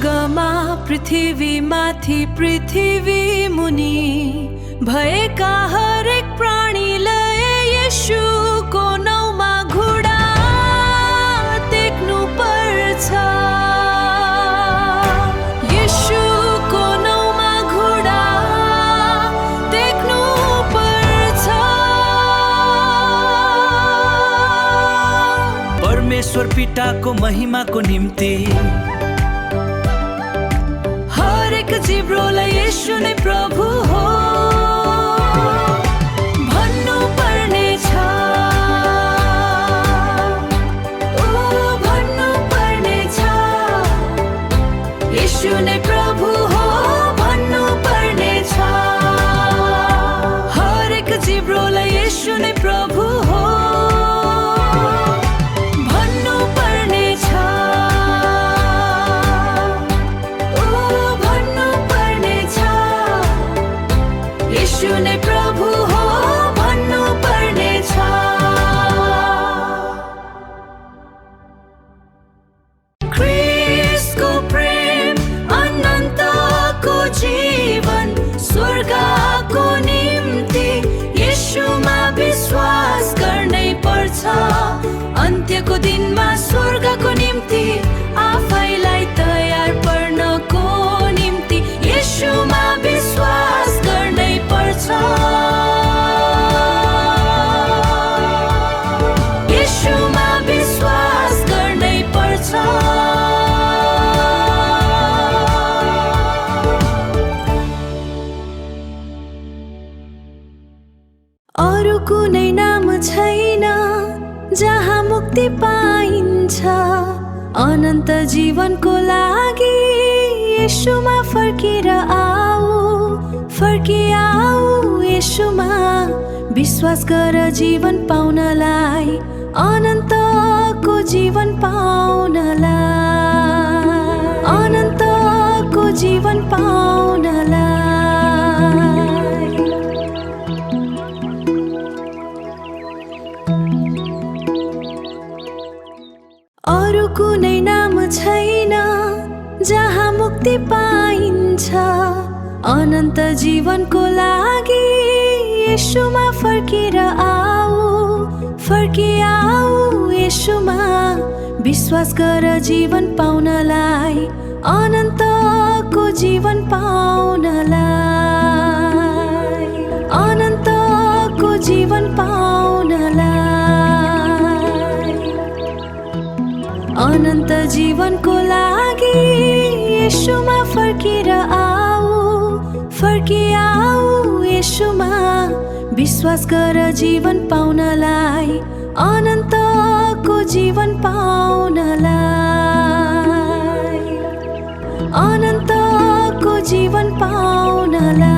स्वर्गमा पृथ्वीमाथि पृथ्वी मुनि भएका हरेक प्राणीलाई येशूको नाउँमा घुँडा टेक्नु पर्छ। येशूको नाउँमा घुँडा टेक्नु पर्छ। परमेश्वर पिताको महिमाको निम्ति हरेक जिब्रोलाई येशू नै प्रभु हो भन्नु पर्नेछ। भन्नु पर्नेछ येशू नै प्रभु हो भन्नु पर्नेछ। हरेक जिब्रोलाई येशू नै प्रभु हो भन्नु पर्नेछ। भन्नु पर्नेछ येशू नै प्रभु हो भन्नु पर्नेछ। ख्रीष्टको प्रेम अनन्तको जीवन स्वर्गको निम्ति येशूमा विश्वास गर्नै पर्छ। अन्त्यको दिनमा स्वर्गको निम्ति आफैलाई तयार पार्नको निम्ति येशूमा विश्वास गर्नै पर्छ। येशूमा विश्वास गर्नै पर्छ। अरू कुनै नाम छैन जहाँ मुक्ति पाइन्छ। अनन्त जीवनको लागि येशूमा फर्केर आऊ, फर्किआऊ येशूमा विश्वास गर जीवन पाउनलाई, अनन्तको जीवन पाउनलाई, अनन्तको जीवन पाउनलाई। अरू कुनै नाम छैन जहाँ मुक्ति पाइन्छ। अनन्त जीवनको लागि येशूमा फर्केर आऊ, फर्किआऊ येशूमा विश्वास गर जीवन पाउनलाई, अनन्तको जीवन पाउनलाई, अनन्तको जीवन पाउनलाई। अनन्त जीवनको लागि येशूमा फर्केर आऊ, फर्किआऊ येशूमा विश्वास गर जीवन पाउनलाई, अनन्तको जीवन पाउनलाई, अनन्तको जीवन पाउनलाई।